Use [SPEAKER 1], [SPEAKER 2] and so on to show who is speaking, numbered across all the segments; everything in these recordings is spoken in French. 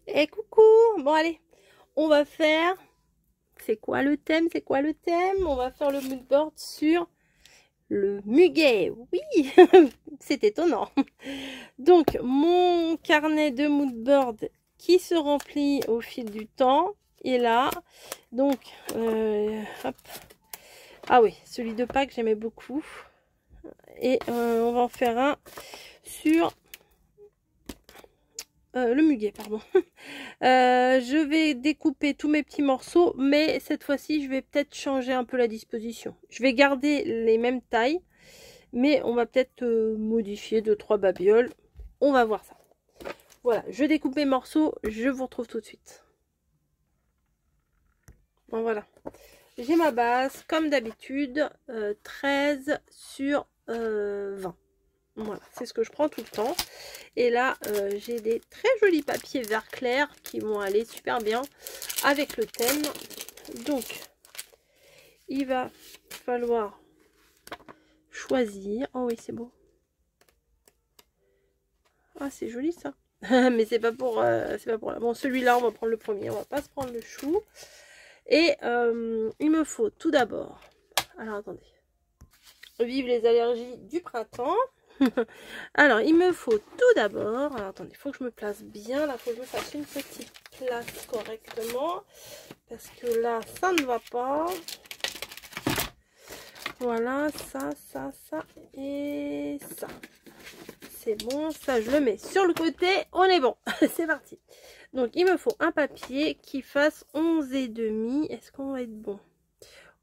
[SPEAKER 1] Et coucou. Bon allez, on va faire... C'est quoi le thème? C'est quoi le thème? On va faire le mood board sur le muguet. Oui, c'est étonnant. Donc, mon carnet de mood board qui se remplit au fil du temps est là. Donc, hop. Ah oui, celui de Pâques, j'aimais beaucoup. Et on va en faire un sur le muguet, pardon. Je vais découper tous mes petits morceaux, mais cette fois-ci, je vais peut-être changer un peu la disposition. Je vais garder les mêmes tailles, mais on va peut-être modifier 2-3 babioles. On va voir ça. Voilà, je découpe mes morceaux, je vous retrouve tout de suite. Bon, voilà. J'ai ma base, comme d'habitude, 13 sur 20. Voilà, c'est ce que je prends tout le temps. Et là, j'ai des très jolis papiers vert clair qui vont aller super bien avec le thème. Donc, il va falloir choisir. Oh oui, c'est beau. Ah, c'est joli ça. Mais c'est pas pour là. Bon, celui-là, on va prendre le premier. On va pas se prendre le chou. Et il me faut tout d'abord. Alors, attendez. Vive les allergies du printemps. Alors, il me faut tout d'abord... Alors, attendez, il faut que je me place bien. Là, il faut que je me fasse une petite place correctement. Parce que là, ça ne va pas. Voilà, ça et ça. C'est bon, ça, je le mets sur le côté. On est bon. C'est parti. Donc, il me faut un papier qui fasse 11,5. Est-ce qu'on va être bon?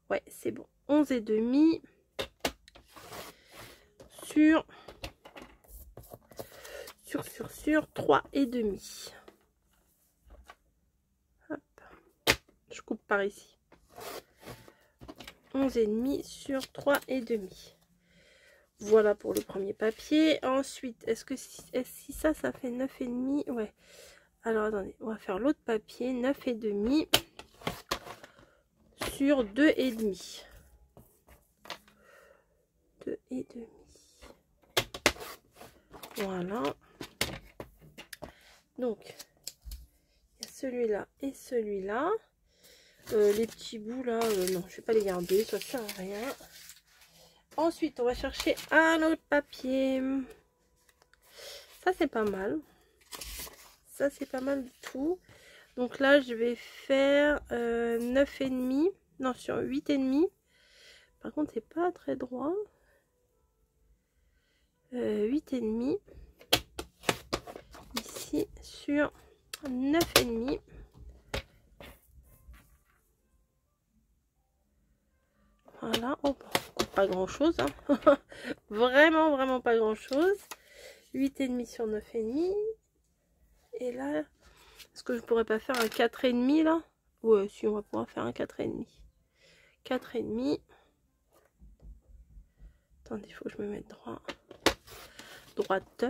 [SPEAKER 1] Ouais, c'est bon. 11,5 sur 3,5. Hop. Je coupe par ici. 11,5 sur 3,5. Voilà pour le premier papier. Ensuite, est-ce que si ça fait 9,5? Ouais. Alors, attendez. On va faire l'autre papier. 9,5 sur 2,5. 2,5. Voilà. Donc, il y a celui-là et celui-là. Les petits bouts là, non, je vais pas les garder, ça sert à rien. Ensuite, on va chercher un autre papier. Ça, c'est pas mal. Ça, c'est pas mal du tout. Donc là, je vais faire 9,5. Non, sur 8,5. Par contre, c'est pas très droit. 8,5. Ici, sur 9,5. Voilà. Oh, pas grand chose. Hein. Vraiment pas grand chose. 8,5 sur 9,5. Et là, est-ce que je pourrais pas faire un 4,5 là? Ouais, si, on va pouvoir faire un 4,5. 4,5. Attendez, il faut que je me mette droit. Droite.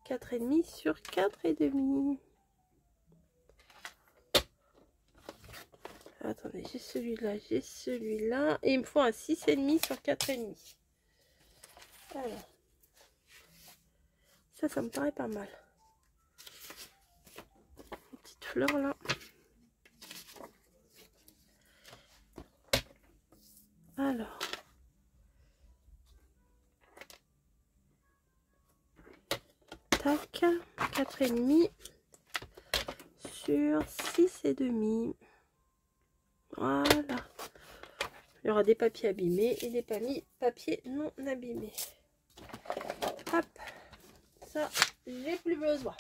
[SPEAKER 1] 4,5 sur 4,5. Attendez, j'ai celui-là, j'ai celui-là. Et il me faut un 6,5 sur 4,5. Alors. Ça me paraît pas mal. Une petite fleur là. Alors. Tac. 4,5 sur 6,5. Voilà. Il y aura des papiers abîmés et des papiers non abîmés. Hop. Ça, j'ai plus besoin.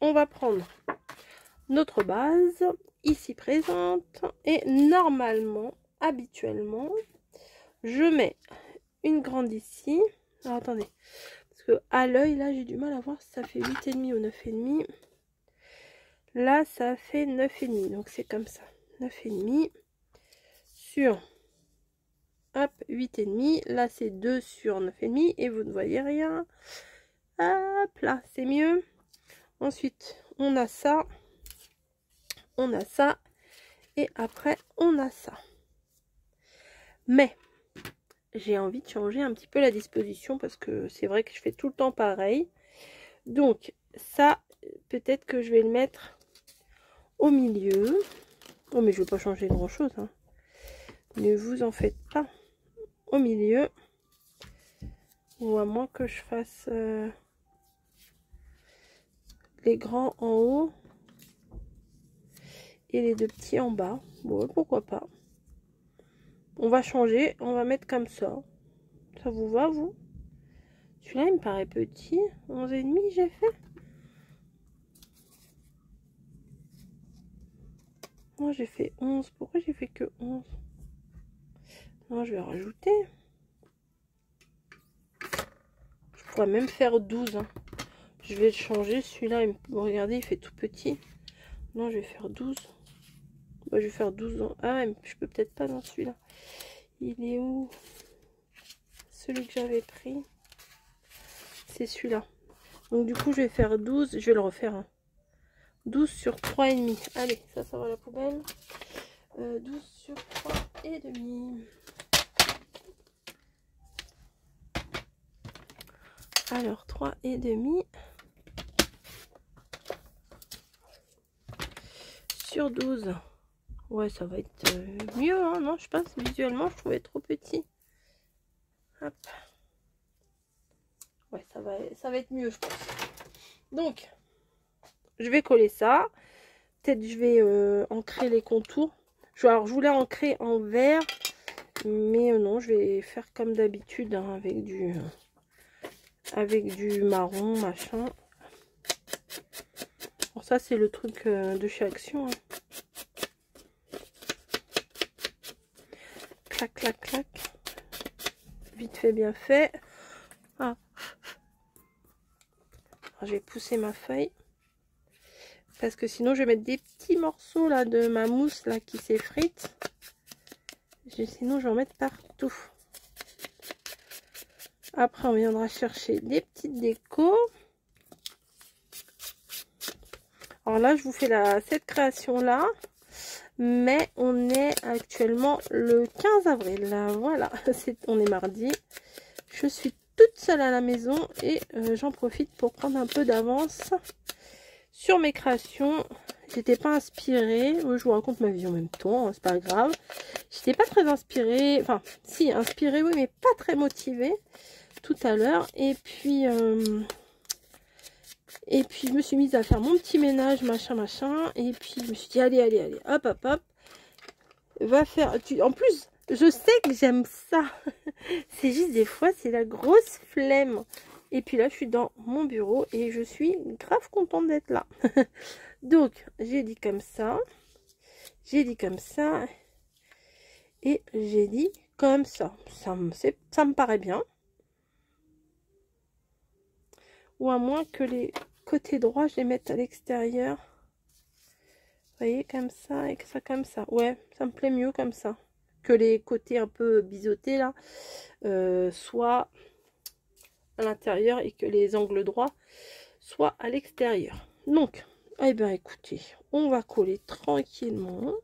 [SPEAKER 1] On va prendre notre base ici présente et normalement, habituellement, je mets une grande ici. Alors, attendez, parce que à l'œil là j'ai du mal à voir si ça fait 8,5 ou 9,5. Là ça fait 9,5, donc c'est comme ça, 9,5 sur 8,5. Là c'est 2 sur 9,5 et vous ne voyez rien. Hop là, c'est mieux. Ensuite on a ça, et après on a ça. Mais j'ai envie de changer un petit peu la disposition parce que c'est vrai que je fais tout le temps pareil. Donc, ça, peut-être que je vais le mettre au milieu. Oh, mais je ne vais pas changer grand-chose, hein. Ne vous en faites pas. Au milieu. Ou à moins que je fasse les grands en haut. Et les deux petits en bas. Bon, pourquoi pas. On va changer. On va mettre comme ça. Ça vous va, vous? Celui-là, il me paraît petit. 11,5 j'ai fait. Moi, j'ai fait 11. Pourquoi j'ai fait que 11? Non, je vais rajouter. Je pourrais même faire 12. Hein. Je vais le changer. Celui-là, regardez, il fait tout petit. Non, je vais faire 12. Bah, je vais faire 12 ans. Ah, je peux peut-être pas dans celui-là. Il est où? Celui que j'avais pris. C'est celui-là. Donc, du coup, je vais faire 12. Je vais le refaire. Hein. 12 sur 3,5. Allez, ça va à la poubelle. 12 sur 3,5. Alors, 3,5 sur 12. Ouais, ça va être mieux, hein, non, je pense. Visuellement, je trouvais trop petit. Hop. Ouais, ça va être mieux, je pense. Donc, je vais coller ça. Peut-être je vais ancrer les contours. Alors, je voulais ancrer en vert. Mais non, je vais faire comme d'habitude, hein, avec du marron, machin. Bon, ça, c'est le truc de chez Action. Hein. Clac, clac, clac. Vite fait, bien fait. Ah. Je vais pousser ma feuille. Parce que sinon, je vais mettre des petits morceaux là de ma mousse là qui s'effrite. Sinon, je vais en mettre partout. Après, on viendra chercher des petites décos. Alors là, je vous fais cette création là. Mais on est actuellement le 15 avril. Là, voilà, on est mardi. Je suis toute seule à la maison et j'en profite pour prendre un peu d'avance sur mes créations. J'étais pas inspirée. Je vous raconte ma vie en même temps, hein, c'est pas grave. J'étais pas très inspirée. Enfin, si, inspirée, oui, mais pas très motivée tout à l'heure. Et puis, je me suis mise à faire mon petit ménage, machin, machin. Et puis, je me suis dit, allez, allez, allez, hop, hop, hop. Va faire. En plus, je sais que j'aime ça. C'est juste des fois, c'est la grosse flemme. Et puis là, je suis dans mon bureau et je suis grave contente d'être là. Donc, j'ai dit comme ça. J'ai dit comme ça. Et j'ai dit comme ça. Ça me paraît bien. Ou à moins que les côtés droits, je les mette à l'extérieur. Vous voyez, comme ça et que ça comme ça. Ouais, ça me plaît mieux comme ça. Que les côtés un peu biseautés là. Soit à l'intérieur et que les angles droits soient à l'extérieur. Donc, eh bien écoutez, on va coller tranquillement.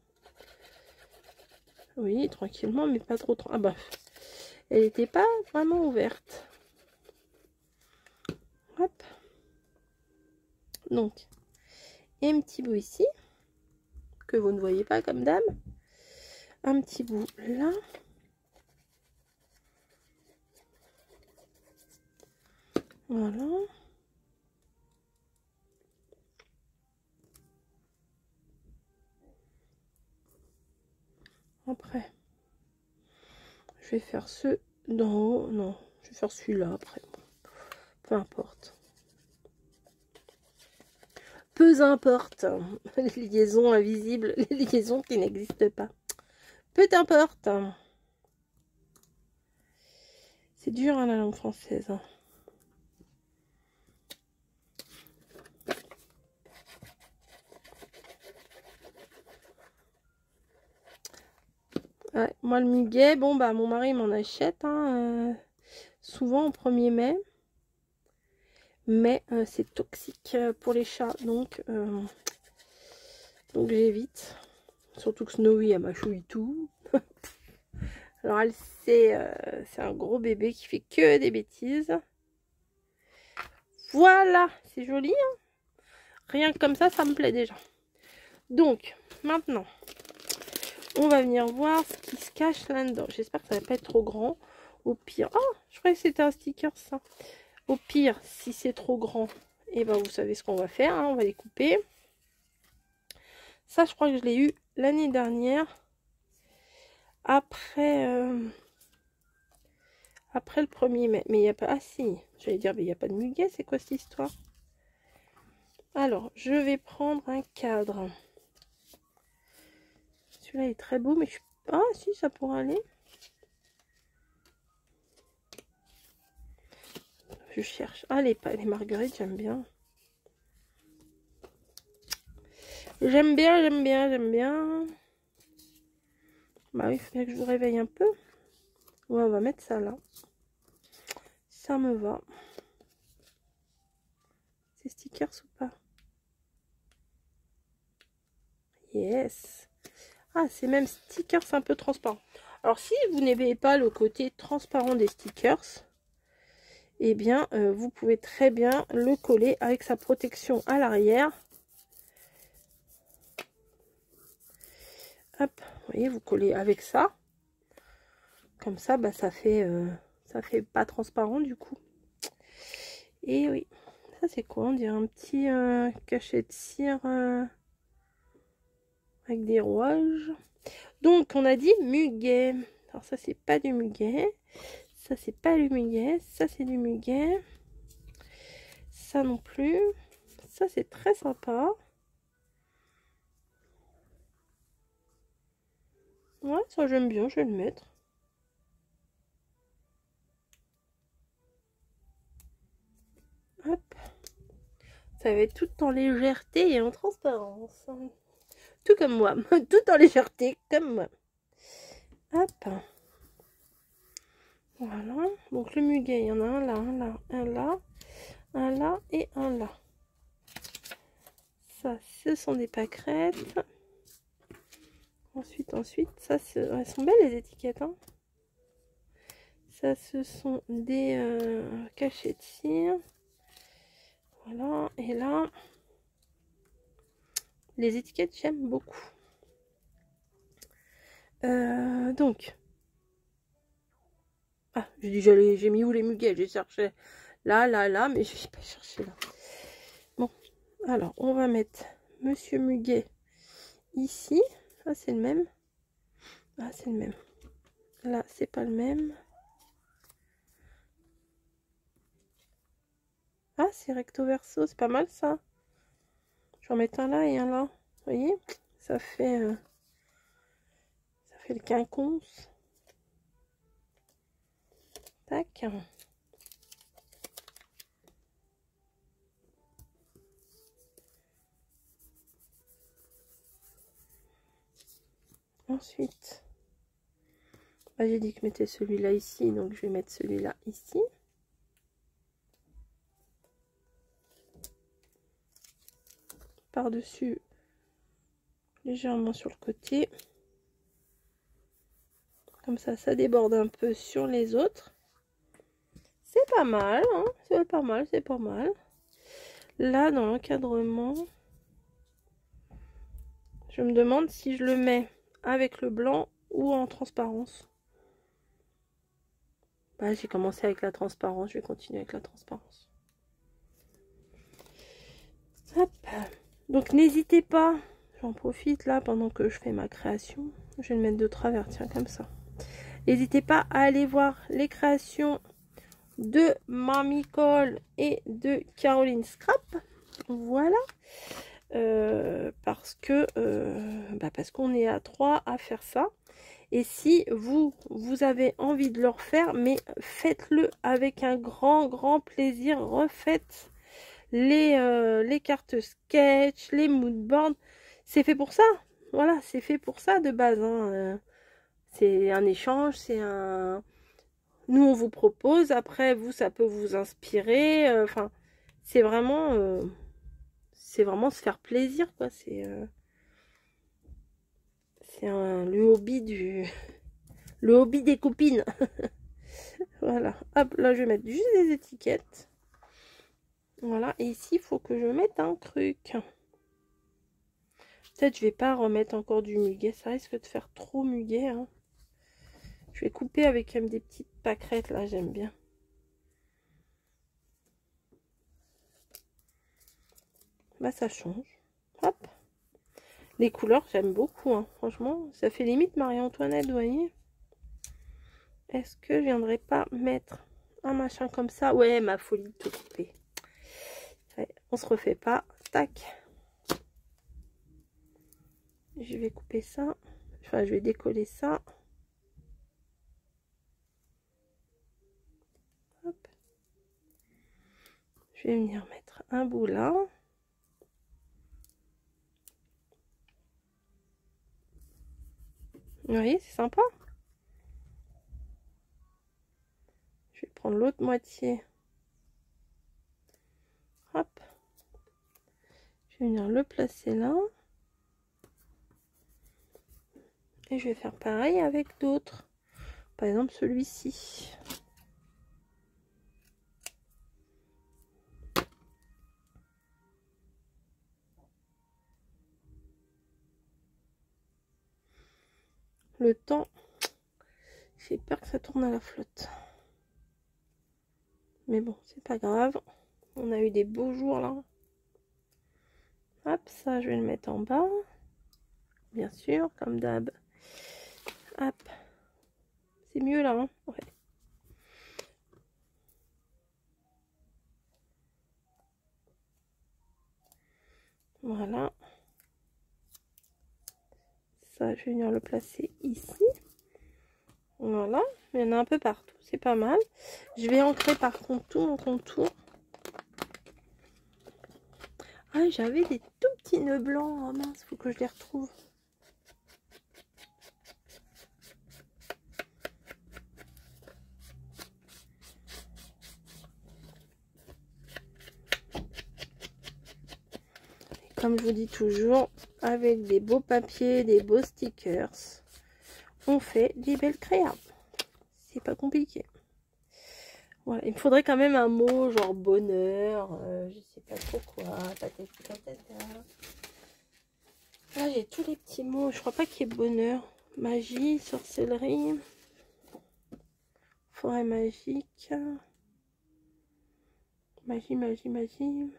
[SPEAKER 1] Oui, tranquillement, mais pas trop. Ah bah, elle n'était pas vraiment ouverte. Hop. Donc, et un petit bout ici, que vous ne voyez pas comme d'hab. Un petit bout là. Voilà. Après, je vais faire ceux d'en haut. Non, je vais faire celui-là après. Peu importe. Peu importe. Les liaisons invisibles, les liaisons qui n'existent pas. Peu importe. C'est dur, hein, la langue française. Hein. Ouais, moi, le muguet, bon, bah, mon mari m'en achète, hein, souvent au 1er mai. Mais c'est toxique pour les chats, donc j'évite. Surtout que Snowy, elle mâchouille tout. Alors, elle c'est un gros bébé qui fait que des bêtises. Voilà, c'est joli, hein. Rien que comme ça me plaît déjà. Donc, maintenant, on va venir voir ce qui se cache là-dedans. J'espère que ça va pas être trop grand. Au pire, oh, je croyais que c'était un sticker, ça. Au pire, si c'est trop grand, et ben vous savez ce qu'on va faire, hein, on va les couper. Ça, je crois que je l'ai eu l'année dernière. Après le 1er mai. Mais il n'y a pas... Ah si, j'allais dire, mais il n'y a pas de muguet, c'est quoi cette histoire? Alors, je vais prendre un cadre. Celui-là est très beau, mais je suis... Ah si, ça pourrait aller. Je cherche. Ah, les marguerites, j'aime bien. J'aime bien. Bah oui, il faudrait que je vous réveille un peu. Ouais, on va mettre ça là. Ça me va. C'est stickers ou pas? Yes. Ah, c'est même stickers un peu transparent. Alors, si vous n'aimez pas le côté transparent des stickers, eh bien, vous pouvez très bien le coller avec sa protection à l'arrière. Hop, vous voyez, vous collez avec ça. Comme ça, bah, ça fait pas transparent du coup. Et oui, ça c'est quoi? On dirait un petit cachet de cire avec des rouages. Donc, on a dit muguet. Alors ça, c'est pas du muguet. Ça, c'est pas du muguet. Ça, c'est du muguet. Ça non plus. Ça, c'est très sympa. Ouais, ça j'aime bien, je vais le mettre. Hop. Ça va être tout en légèreté et en transparence. Tout comme moi. Tout en légèreté, comme moi. Hop. Voilà. Donc le muguet, il y en a un là, un là, un là, un là et un là. Ça, ce sont des pâquerettes. Ensuite, ça, elles sont belles les étiquettes. Hein. Ça, ce sont des cachets de cire. Voilà. Et là, les étiquettes, j'aime beaucoup. Donc, ah, j'ai mis où les muguets? J'ai cherché là, mais je vais pas chercher là. Bon, alors, on va mettre Monsieur Muguet ici. Ah, c'est le même. Ah, c'est le même. Là, c'est pas le même. Ah, c'est recto verso, c'est pas mal ça. Je vais en mettre un là et un là. Vous voyez, ça fait le quinconce. Tac. Ensuite, bah, j'ai dit que je mettais celui-là ici, donc je vais mettre celui-là ici. Par-dessus, légèrement sur le côté. Comme ça déborde un peu sur les autres. C'est pas mal, hein, c'est pas mal, c'est pas mal. Là, dans l'encadrement, je me demande si je le mets avec le blanc ou en transparence. Bah, j'ai commencé avec la transparence, je vais continuer avec la transparence. Hop. Donc n'hésitez pas, j'en profite là pendant que je fais ma création. Je vais le mettre de travers, tiens, comme ça. N'hésitez pas à aller voir les créations de Mamie Cole et de Caroline Scrap. Voilà. Parce qu'on est à 3 à faire ça. Et si vous avez envie de le refaire, mais faites-le avec un grand plaisir. Refaites les cartes sketch, les moodboards. C'est fait pour ça. Voilà, c'est fait pour ça de base. Hein. C'est un échange, c'est un... Nous, on vous propose. Après, vous, ça peut vous inspirer. Enfin, c'est vraiment se faire plaisir, quoi. C'est le hobby des copines. Voilà. Hop, là, je vais mettre juste des étiquettes. Voilà, et ici, il faut que je mette un truc. Peut-être je vais pas remettre encore du muguet, ça risque de faire trop muguet. Hein. Je vais couper avec des petites pâquerettes, là, j'aime bien. Bah, ça change. Hop. Les couleurs, j'aime beaucoup, hein. Franchement, ça fait limite Marie-Antoinette, vous voyez. Est-ce que je viendrai pas mettre un machin comme ça? Ouais, ma folie de tout couper. Ouais, on se refait pas. Tac. Je vais couper ça. Enfin, je vais décoller ça. Hop. Je vais venir mettre un bout là. Vous voyez, c'est sympa. Je vais prendre l'autre moitié. Hop. Je vais venir le placer là. Et je vais faire pareil avec d'autres. Par exemple, celui-ci. Le temps, j'ai peur que ça tourne à la flotte. Mais bon, c'est pas grave. On a eu des beaux jours là. Hop, ça je vais le mettre en bas. Bien sûr, comme d'hab. Hop. C'est mieux là, hein, ouais. Voilà. Ça, je vais venir le placer ici. Voilà. Il y en a un peu partout. C'est pas mal. Je vais ancrer par contre tout mon contour. Ah, j'avais des tout petits nœuds blancs. Oh mince, faut que je les retrouve. Et comme je vous dis toujours, avec des beaux papiers, des beaux stickers, on fait des belles créas. C'est pas compliqué. Voilà, il me faudrait quand même un mot genre bonheur, je sais pas trop quoi, patati patata. Là j'ai tous les petits mots, je crois pas qu'il y ait bonheur. Magie, sorcellerie, forêt magique, magie, magie, magie,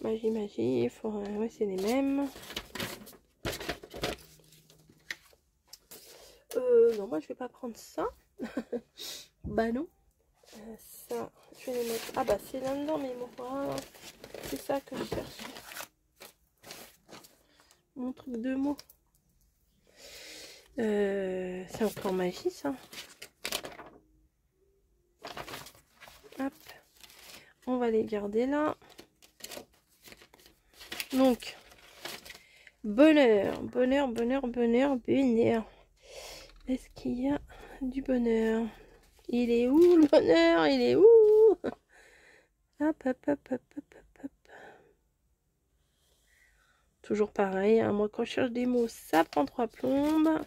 [SPEAKER 1] magie, magie, forêt, ouais c'est les mêmes. Non, moi je vais pas prendre ça. Bah non. Ça, je vais les mettre. Ah bah c'est là-dedans mes mots. Voilà. C'est ça que je cherche. Mon truc de mots. C'est encore magie ça. Hop. On va les garder là. Donc, bonheur, bonheur, bonheur, bonheur, bonheur. Est-ce qu'il y a du bonheur? Il est où le bonheur? Il est où? Hop, hop, hop, hop, hop, hop. Toujours pareil, hein. Moi quand je cherche des mots, ça prend 3 plombes.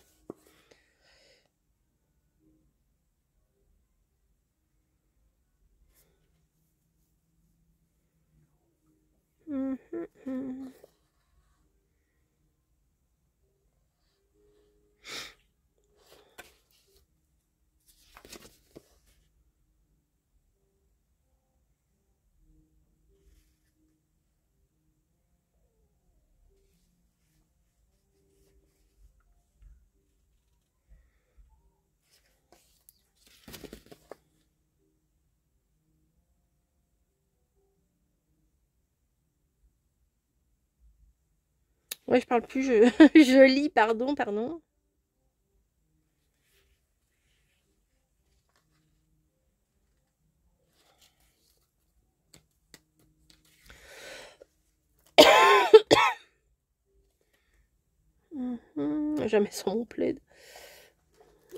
[SPEAKER 1] Ouais, je parle plus, je lis, pardon, pardon. Jamais sans mon plaid.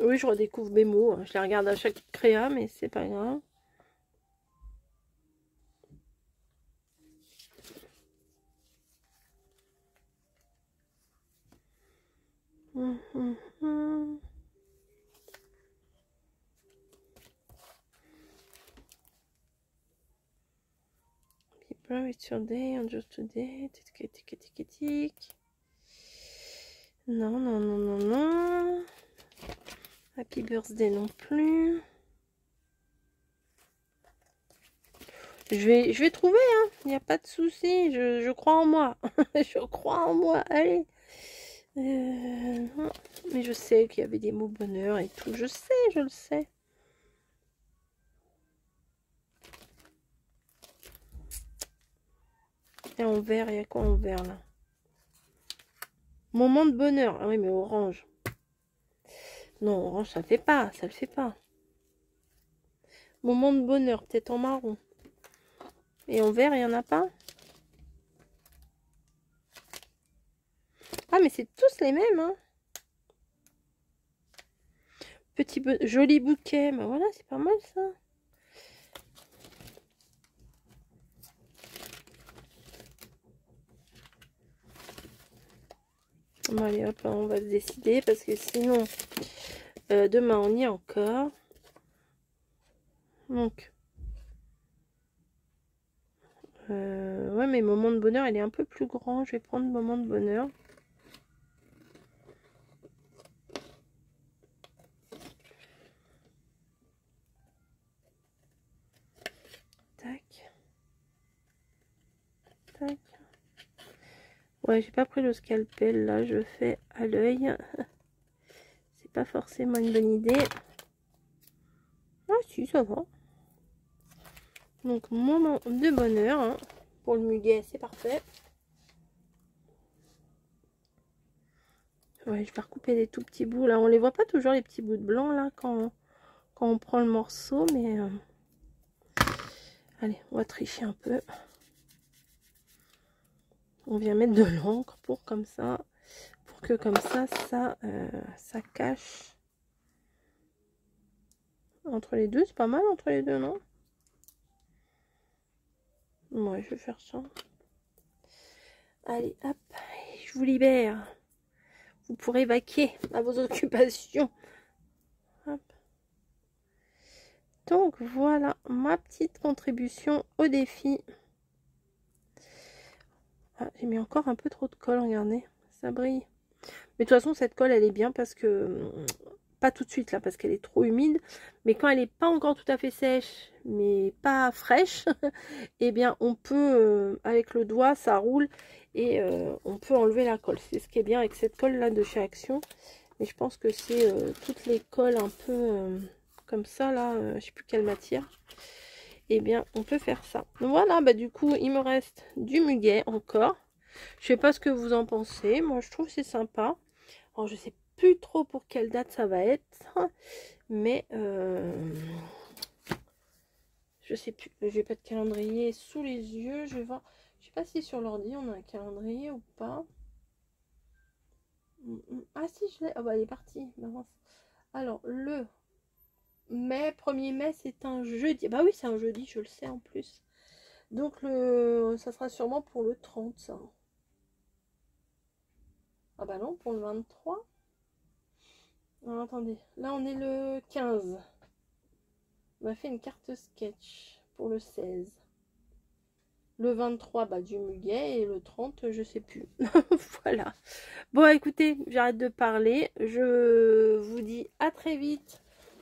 [SPEAKER 1] Oui, je redécouvre mes mots. Je les regarde à chaque créa, mais c'est pas grave. Plan with your day, on just today. Tic, tic, tic, tic, tic. Non, non, non, non, non. Happy birthday non plus. Je vais trouver, hein. Il n'y a pas de souci. Je crois en moi. Je crois en moi. Allez. Non. Mais je sais qu'il y avait des mots bonheur et tout. Je sais, je le sais. Et en vert, il y a quoi en vert là? Moment de bonheur. Ah oui, mais orange. Non, orange, ça fait pas. Ça le fait pas. Moment de bonheur, peut-être en marron. Et en vert, il n'y en a pas? Ah, mais c'est tous les mêmes, hein. Petit joli bouquet. Ben voilà, c'est pas mal ça. Bon, allez, hop, on va se décider parce que sinon, demain, on y est encore. Donc, ouais, mais moment de bonheur, il est un peu plus grand. Je vais prendre moment de bonheur. Tac. Tac. Ouais, j'ai pas pris le scalpel là, je fais à l'œil. C'est pas forcément une bonne idée. Ah si, ça va. Donc, moment de bonheur. Hein. Pour le muguet, c'est parfait. Ouais, je vais recouper des tout petits bouts là. On les voit pas toujours les petits bouts de blanc là quand on prend le morceau, mais allez, on va tricher un peu. On vient mettre de l'encre pour comme ça, pour que comme ça cache entre les deux. C'est pas mal entre les deux, non? Ouais, je vais faire ça. Allez, hop, je vous libère. Vous pourrez vaquer à vos occupations. Hop. Donc voilà ma petite contribution au défi. Ah, j'ai mis encore un peu trop de colle, regardez, ça brille. Mais de toute façon, cette colle, elle est bien parce que... Pas tout de suite, là, parce qu'elle est trop humide. Mais quand elle n'est pas encore tout à fait sèche, mais pas fraîche, eh bien, on peut, avec le doigt, ça roule. Et on peut enlever la colle. C'est ce qui est bien avec cette colle-là de chez Action. Mais je pense que c'est toutes les colles un peu comme ça, là, je sais plus quelle matière. Eh bien, on peut faire ça. Voilà, bah du coup, il me reste du muguet encore. Je sais pas ce que vous en pensez. Moi, je trouve que c'est sympa. Alors, je sais plus trop pour quelle date ça va être. Mais, je sais plus. J'ai pas de calendrier sous les yeux. Je vais voir. Je sais pas si sur l'ordi, on a un calendrier ou pas. Ah si, je l'ai. Ah bah, il est parti. Alors, le mai, 1er mai, c'est un jeudi. Bah oui, c'est un jeudi, je le sais en plus. Donc, ça sera sûrement pour le 30, ça. Ah bah non, pour le 23. Alors, attendez, là on est le 15. On a fait une carte sketch pour le 16. Le 23, bah, du muguet. Et le 30, je sais plus. Voilà. Bon, écoutez, j'arrête de parler. Je vous dis à très vite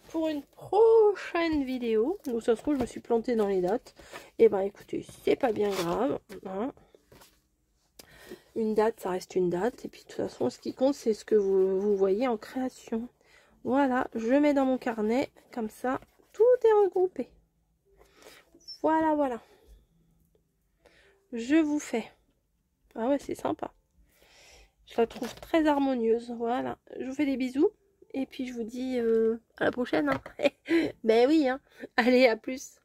[SPEAKER 1] pour une prochaine vidéo. Donc, ça se trouve, je me suis plantée dans les dates. Et ben, écoutez, c'est pas bien grave. Hein. Une date, ça reste une date. Et puis, de toute façon, ce qui compte, c'est ce que vous voyez en création. Voilà, je mets dans mon carnet. Comme ça, tout est regroupé. Voilà, voilà. Je vous fais. Ah ouais, c'est sympa. Je la trouve très harmonieuse. Voilà, je vous fais des bisous. Et puis, je vous dis à la prochaine. Hein. Ben oui, hein. Allez, à plus.